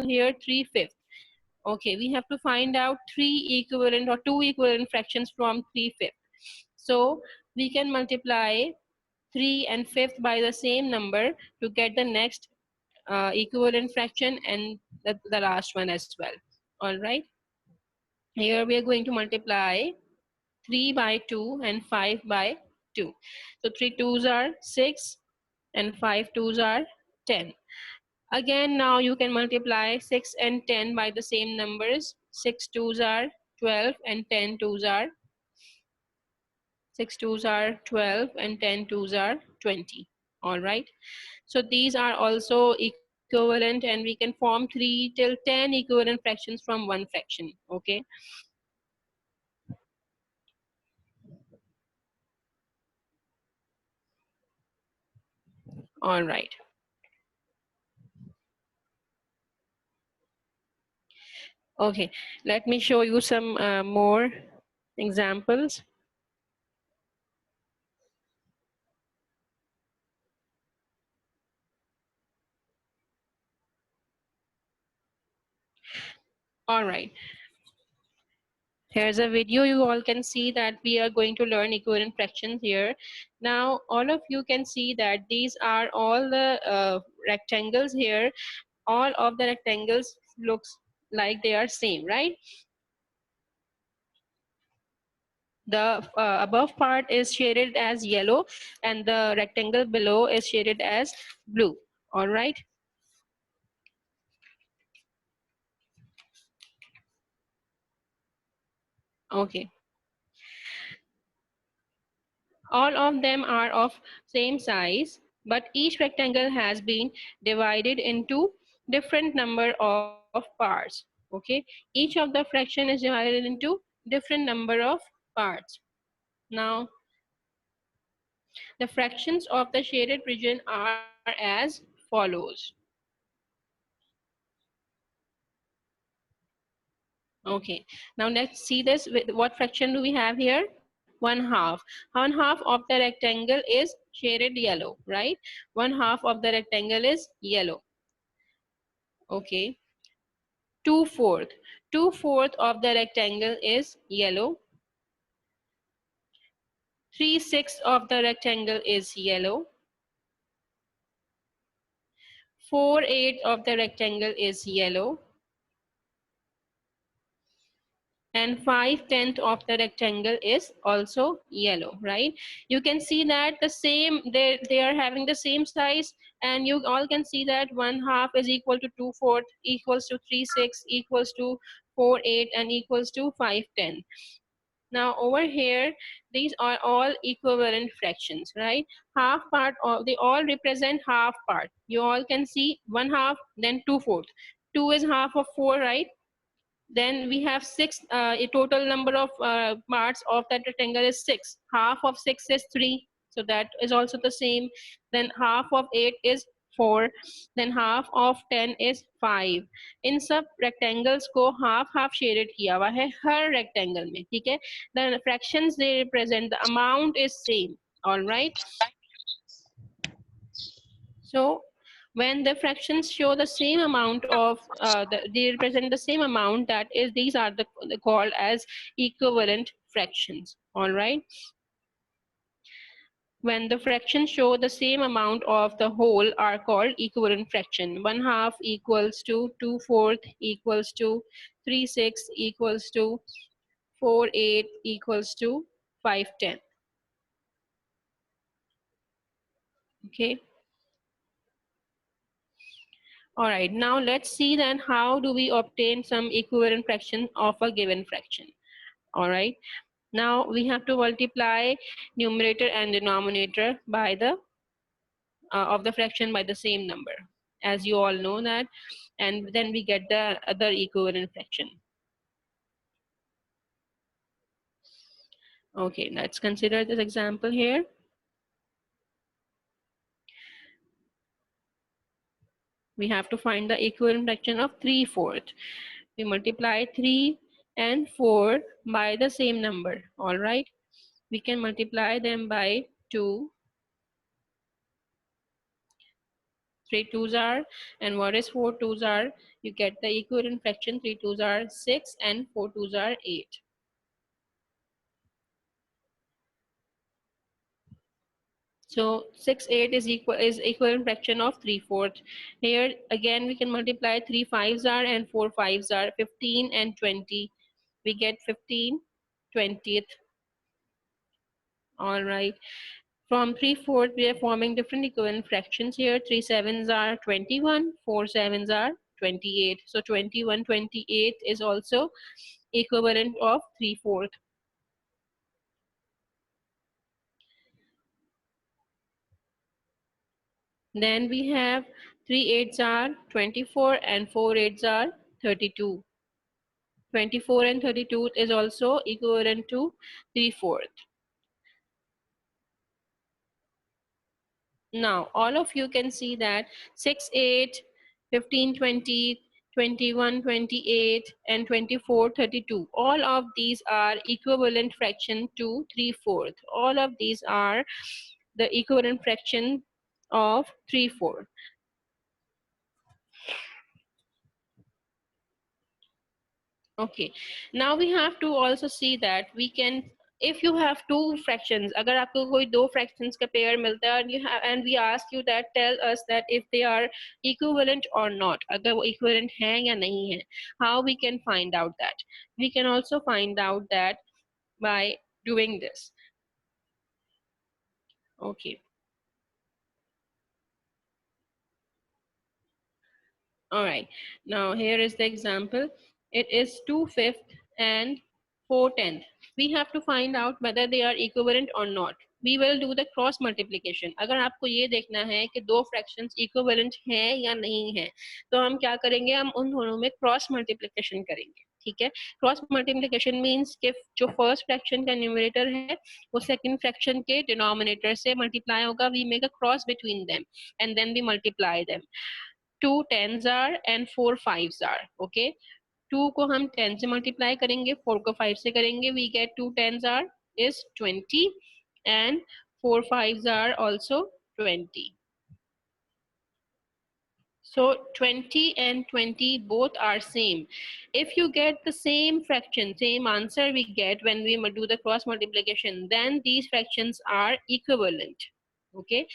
here 3/5. Okay, we have to find out three equivalent or two equivalent fractions from 3/5. So we can multiply 3 and 5th by the same number to get the next equivalent fraction and the last one as well. All right. Here we are going to multiply 3 by 2 and 5 by 2. So 3 twos are 6 and 5 twos are 10. Again, now you can multiply 6 and 10 by the same numbers. 6 twos are 12 and 10 twos are 6 twos are 12 and 10 twos are 20. All right. So these are also equivalent and we can form 3 till 10 equivalent fractions from one fraction. Okay. All right. Okay. Let me show you some more examples. All right. Here's a video. You all can see that we are going to learn equivalent fractions here. Now, all of you can see that these are all the rectangles here. All of the rectangles looks like they are same, right? The above part is shaded as yellow and the rectangle below is shaded as blue. All right. Okay. All of them are of same size, but each rectangle has been divided into different number of parts. Okay. Each of the fraction is divided into different number of parts. Now, the fractions of the shaded region are as follows. Okay, now let's see this. What fraction do we have here? 1/2. 1/2 of the rectangle is shaded yellow, right? 1/2 of the rectangle is yellow. Okay. 2/4. 2/4 of the rectangle is yellow. 3/6 of the rectangle is yellow. 4/8 of the rectangle is yellow. And 5/10 of the rectangle is also yellow, right? You can see that the same, they are having the same size, and you all can see that 1/2 is equal to 2/4 equals to 3/6 equals to 4/8 and equals to 5/10. Now over here, these are all equivalent fractions, right? Half part of, they all represent half part. You all can see 1/2, then 2/4. 2 is half of 4, right? Then we have 6, a total number of parts of that rectangle is 6. Half of 6 is 3, so that is also the same. Then half of 8 is 4. Then half of 10 is 5. इन सब rectangles को half half shaded किया हुआ है हर rectangle में, ठीक है? The fractions they represent, the amount is same. All right. So when the fractions show the same amount of they represent the same amount, that is, these are the called as equivalent fractions. All right. When the fractions show the same amount of the whole are called equivalent fraction. 1/2 equals to 2/4 equals to 3/6 equals to 4/8 equals to 5/10. Okay. All right, now let's see then how do we obtain some equivalent fraction of a given fraction. All right, now we have to multiply numerator and denominator by the of the fraction by the same number, as you all know that, and then we get the other equivalent fraction. Okay, let's consider this example here. We have to find the equivalent fraction of 3/4. We multiply 3 and 4 by the same number. All right, we can multiply them by 2, 3 twos are, and what is 4 twos are? You get the equivalent fraction. 3 twos are 6 and 4 twos are 8. So 6 8 is equivalent fraction of 3/4. Here again we can multiply. 3 fives are and 4 fives are 15 and 20. We get 15 20th. All right. From 3/4 we are forming different equivalent fractions here. 3 sevens are 21, 4 sevens are 28. So 21 28 is also equivalent of 3/4. Then we have 3 eights are 24 and 4 eights are 32. 24 and 32 is also equivalent to 3/4. Now all of you can see that 6 8, 15 20, 21 28, and 24 32, all of these are equivalent fraction to 3/4. All of these are the equivalent fraction of 3/4. Okay, now we have to also see that we can, if you have two fractions, अगर आपको कोई दो fractions का pair मिलता है, and you have, and we ask you that tell us that if they are equivalent or not, अगर वो equivalent हैं या नहीं है, how we can find out that? We can also find out that by doing this. Okay. All right, now here is the example. It is 2/5 and 4/10. We have to find out whether they are equivalent or not. We will do the cross multiplication. अगर आपको ये देखना है कि दो fractions equivalent हैं या नहीं हैं, तो हम क्या करेंगे, हम उन दोनों में cross multiplication करेंगे. ठीक है, क्रॉस मल्टीप्लिकेशन मीन्स कि जो फर्स्ट फ्रैक्शन का न्यूमरेटर है वो सेकंड फ्रैक्शन के डिनोमिनेटर से मल्टीप्लाई होगा. We make a cross between them and then we multiply them. 2 tens are and 4 fives are. Okay, 2 को हम 10 से मल्टीप्लाई करेंगे, 4 को 5 से करेंगे. We get 2 tens are is 20 and 4 fives are also 20. So 20 and 20 both are same. If you get the same fraction, same answer we get when we do the cross multiplication, then these fractions are equivalent. Okay,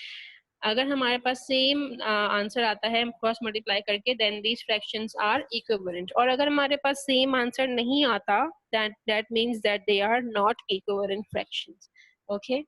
अगर हमारे पास same answer आता है cross multiply करके, then these fractions are equivalent. और अगर हमारे पास सेम आंसर नहीं आता, that means that they are not equivalent fractions. Okay,